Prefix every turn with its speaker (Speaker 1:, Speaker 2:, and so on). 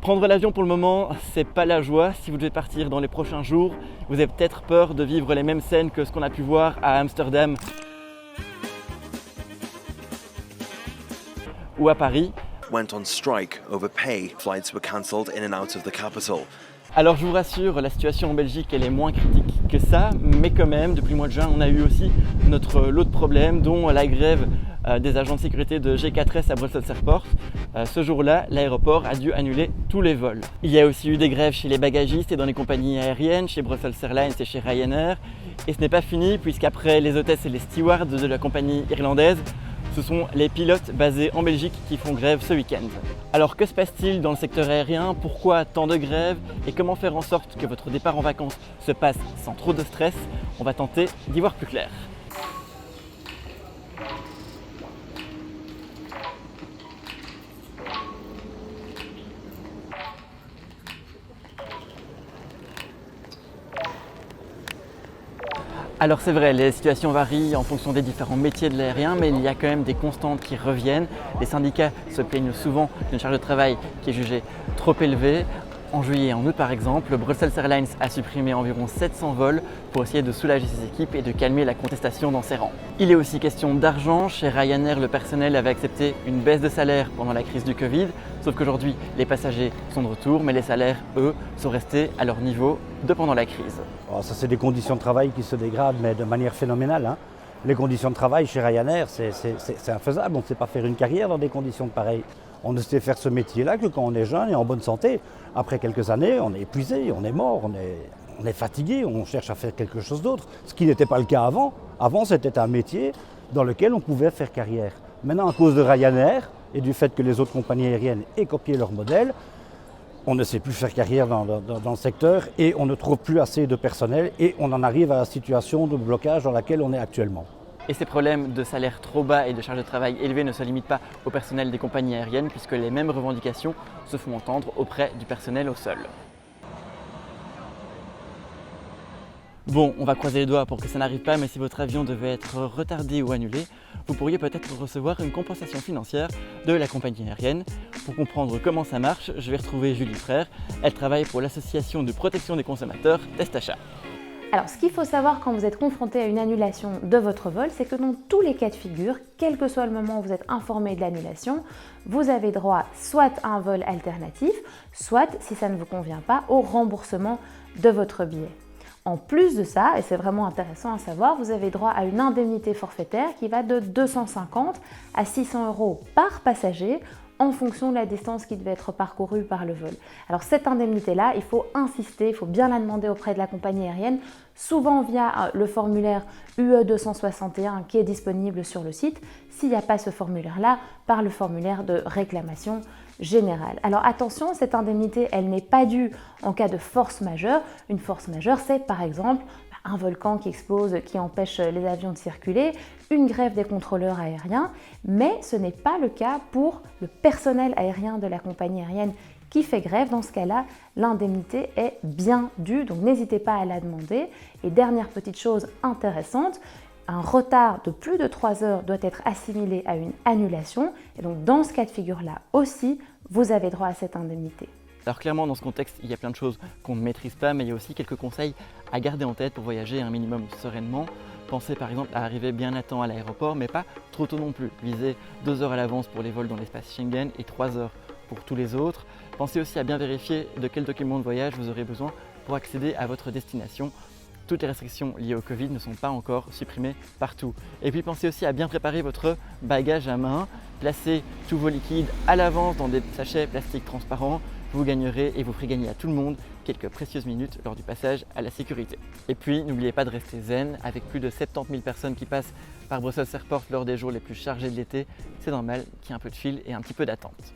Speaker 1: Prendre l'avion pour le moment, c'est pas la joie. Si vous devez partir dans les prochains jours, vous avez peut-être peur de vivre les mêmes scènes que ce qu'on a pu voir à Amsterdam ou à Paris.
Speaker 2: Went on strike over pay. Flights were cancelled in and out of the capital.
Speaker 1: Alors je vous rassure, la situation en Belgique elle est moins critique que ça, mais quand même, depuis le mois de juin, on a eu aussi notre lot de problèmes, dont la grève des agents de sécurité de G4S à Brussels Airport. Ce jour-là, l'aéroport a dû annuler tous les vols. Il y a aussi eu des grèves chez les bagagistes et dans les compagnies aériennes, chez Brussels Airlines et chez Ryanair. Et ce n'est pas fini, puisqu'après les hôtesses et les stewards de la compagnie irlandaise, ce sont les pilotes basés en Belgique qui font grève ce week-end. Alors que se passe-t-il dans le secteur aérien? Pourquoi tant de grèves? Et comment faire en sorte que votre départ en vacances se passe sans trop de stress? On va tenter d'y voir plus clair. Alors c'est vrai, les situations varient en fonction des différents métiers de l'aérien, mais il y a quand même des constantes qui reviennent. Les syndicats se plaignent souvent d'une charge de travail qui est jugée trop élevée. En juillet et en août par exemple, Brussels Airlines a supprimé environ 700 vols pour essayer de soulager ses équipes et de calmer la contestation dans ses rangs. Il est aussi question d'argent. Chez Ryanair, le personnel avait accepté une baisse de salaire pendant la crise du Covid, sauf qu'aujourd'hui, les passagers sont de retour, mais les salaires, eux, sont restés à leur niveau de pendant la crise.
Speaker 3: Alors ça, c'est des conditions de travail qui se dégradent, mais de manière phénoménale, hein. Les conditions de travail chez Ryanair, c'est infaisable. On ne sait pas faire une carrière dans des conditions pareilles. On ne sait faire ce métier-là que quand on est jeune et en bonne santé. Après quelques années, on est épuisé, on est mort, on est fatigué, on cherche à faire quelque chose d'autre. Ce qui n'était pas le cas avant. Avant, c'était un métier dans lequel on pouvait faire carrière. Maintenant, à cause de Ryanair et du fait que les autres compagnies aériennes aient copié leur modèle, on ne sait plus faire carrière dans le secteur et on ne trouve plus assez de personnel et on en arrive à la situation de blocage dans laquelle on est actuellement.
Speaker 1: Et ces problèmes de salaire trop bas et de charge de travail élevée ne se limitent pas au personnel des compagnies aériennes, puisque les mêmes revendications se font entendre auprès du personnel au sol. Bon, on va croiser les doigts pour que ça n'arrive pas, mais si votre avion devait être retardé ou annulé, vous pourriez peut-être recevoir une compensation financière de la compagnie aérienne. Pour comprendre comment ça marche, je vais retrouver Julie Frère. Elle travaille pour l'association de protection des consommateurs Testachat.
Speaker 4: Alors, ce qu'il faut savoir quand vous êtes confronté à une annulation de votre vol, c'est que dans tous les cas de figure, quel que soit le moment où vous êtes informé de l'annulation, vous avez droit soit à un vol alternatif, soit, si ça ne vous convient pas, au remboursement de votre billet. En plus de ça, et c'est vraiment intéressant à savoir, vous avez droit à une indemnité forfaitaire qui va de 250 à 600 € par passager en fonction de la distance qui devait être parcourue par le vol. Alors cette indemnité-là, il faut insister, il faut bien la demander auprès de la compagnie aérienne, souvent via le formulaire UE 261 qui est disponible sur le site. S'il n'y a pas ce formulaire-là, par le formulaire de réclamation générale. Alors attention, cette indemnité, elle n'est pas due en cas de force majeure. Une force majeure, c'est par exemple un volcan qui explose, qui empêche les avions de circuler, une grève des contrôleurs aériens, mais ce n'est pas le cas pour le personnel aérien de la compagnie aérienne qui fait grève. Dans ce cas-là, l'indemnité est bien due, donc n'hésitez pas à la demander. Et dernière petite chose intéressante, un retard de plus de 3 heures doit être assimilé à une annulation, et donc dans ce cas de figure-là aussi, vous avez droit à cette indemnité.
Speaker 1: Alors clairement, dans ce contexte, il y a plein de choses qu'on ne maîtrise pas, mais il y a aussi quelques conseils à garder en tête pour voyager un minimum sereinement. Pensez par exemple à arriver bien à temps à l'aéroport, mais pas trop tôt non plus. Visez 2 heures à l'avance pour les vols dans l'espace Schengen et 3 heures pour tous les autres. Pensez aussi à bien vérifier de quel document de voyage vous aurez besoin pour accéder à votre destination. Toutes les restrictions liées au Covid ne sont pas encore supprimées partout. Et puis pensez aussi à bien préparer votre bagage à main. Placez tous vos liquides à l'avance dans des sachets plastiques transparents. Vous gagnerez et vous ferez gagner à tout le monde quelques précieuses minutes lors du passage à la sécurité. Et puis n'oubliez pas de rester zen. Avec plus de 70 000 personnes qui passent par Brussels Airport lors des jours les plus chargés de l'été, c'est normal qu'il y ait un peu de file et un petit peu d'attente.